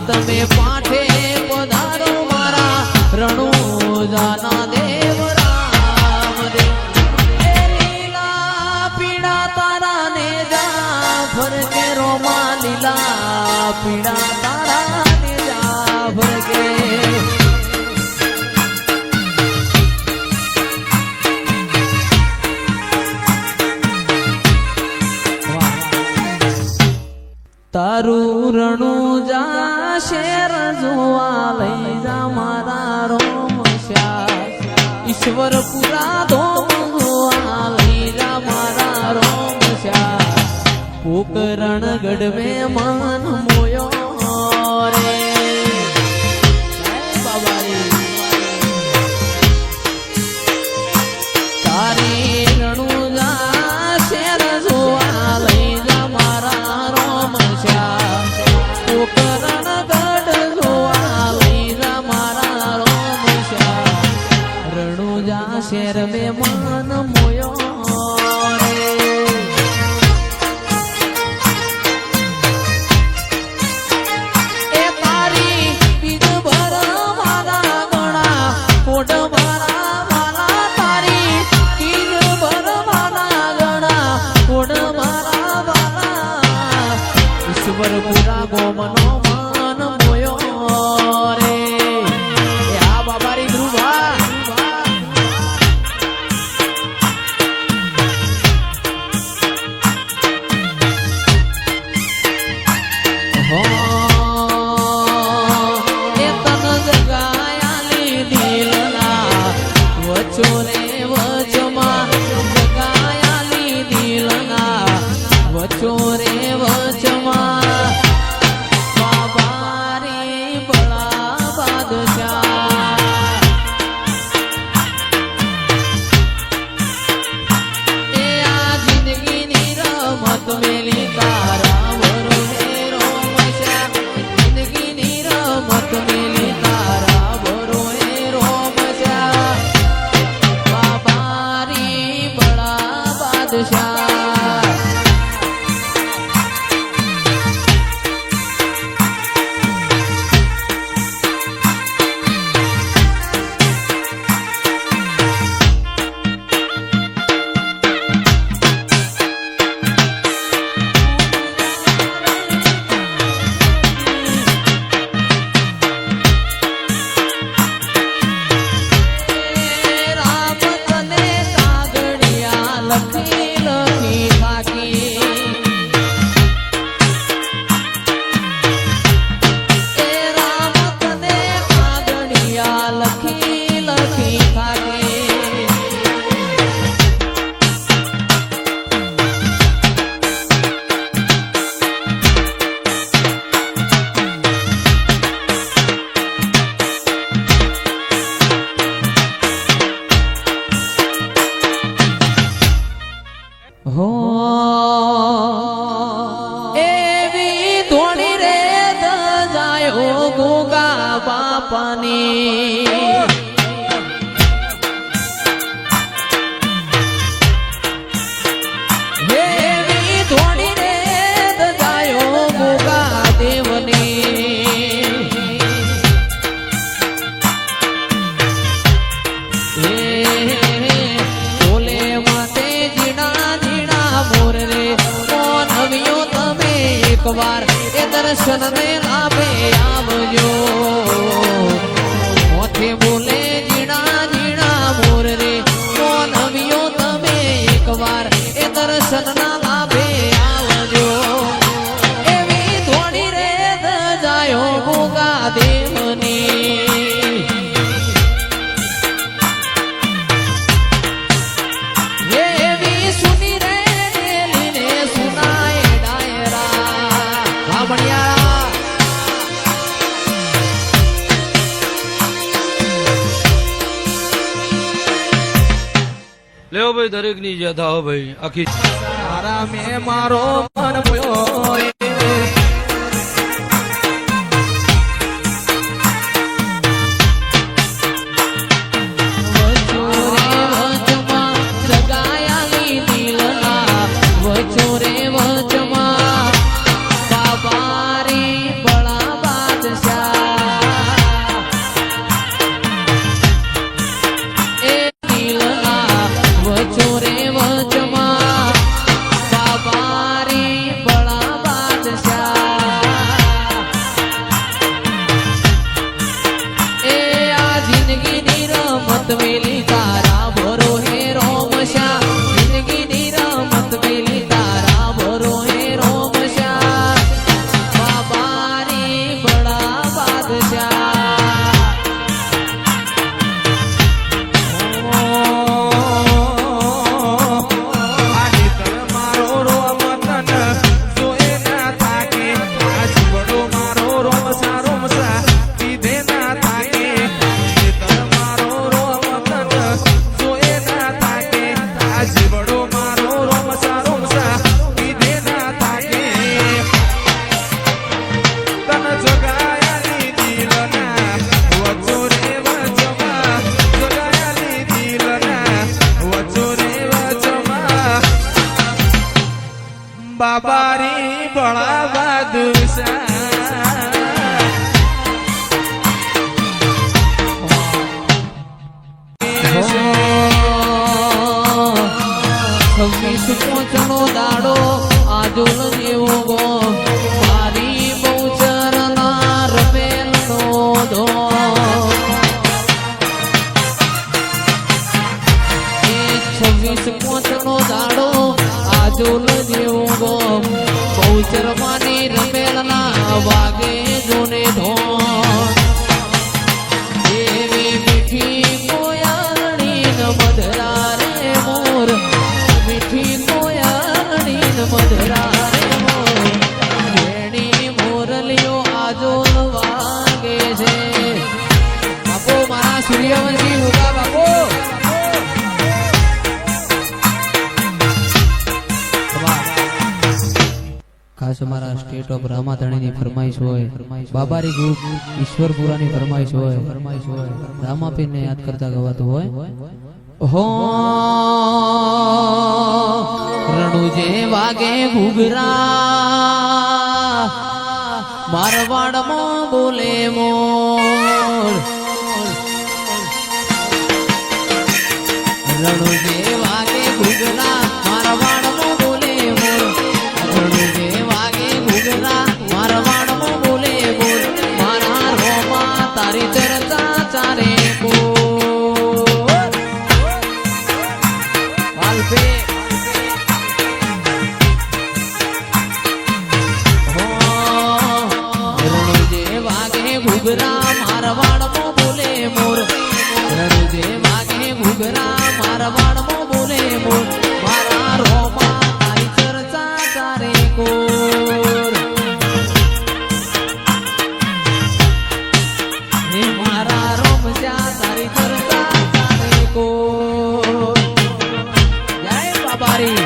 તમે પાઠે પધારો મારા રણુજાના દેવ રામ દેવ લીલા પીડા તારા ને જા ફરકે રોમા લીલા પીડા તારા ને જા ફરકે તારું રણુજા શેર જોવા લઈ જા મારા રોમશ્યા ઈશ્વર પુરા ધોમ જોવા લઈ જા મારા રોમશ્યા પોકરણ ગઢ મેં મન મોયો રે બાબારી તારી રણુજા શેર જોવા લઈ જા મારા રોમશ્યા પોકરણ ગઢ જોવા લઈ જા મારા રોમશ્યા રણુજા શેર મેં મન મોયો પુરા ગોમનો મન મોયો રે આ બાબારી ધ્રુવા હો એ તન જગાયાલી દિલના વચો રે વચમાં જગાયાલી દિલના વચો રે વચમાં હો એવી ધોણી રે દજાયો ગોગા બાપાની એવી ધોણી રે દજાયો ગોગા દેવની બોલે માટે જીણા મોર રે કોણ આવ્યો તમે એકવાર એ દર્શન ને લાભે આવજો મોથે બોલે જીણા જીણા મોર રે કોણ આવ્યો તમે એકવાર એ દર્શન ના લાભે આવજો એવી ધોણી રે દજાયો ગોગા દેવની લેવો ભાઈ દરેક ની જે થાવ ભાઈ આખી તારા મે મારો મન મોયો બાબારી બળા બાદશાહ છવ્વીસ પોચનો દાડો આજોલ જેવો ગો મારી બહુચર ના રમેલ નો ધો એ 26 પોચનો દાડો આજોલ જેવો ગો બહુચર માની રમેલ ના વાગે જોને ધો એવી મીઠી કોયાણી ન મધરા રે મોર મીઠી કોયાણી ન મધરા રે મોર વેણી મોરલીઓ આજોલ વાગે છે બાપો મારા સૂર્યવંશી મુગા બાપો ખાસ અમારા સ્ટેટ ઓફ રામાધણીની ફરમાઈશ હોય બાબારી ગ્રુપ ઈશ્વરપુરાની ફરમાઈશ હોય રામાપીરને યાદ કરતા ગવાતું હોય હો રણુજે વાગે ઘૂઘરા મારવાડમાં બોલે મોર રણુજે વાગે ઘૂઘરા મારવાડમાં બોલે મોર રણુજે વાગે ઘૂઘરા મારવાડમાં બોલે મોર મારા રોમા તારી ચર્ચા ચારે કોર વાલપે રણુજે વાગે ઘૂઘરા મારવાડમાં બોલે મોર રણુજે વાગે ઘૂઘરા મારવાડમાં બોલે મોર મારા રોમા તારી ચર્ચા ચારે કોર હે મારા રોમજા તારી ચર્ચા ચારે કોર જય બાબારી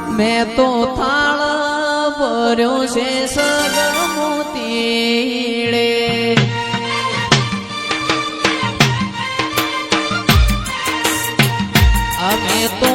મેં તો થાળ ભર્યો છે સગમોતીડે અમે તો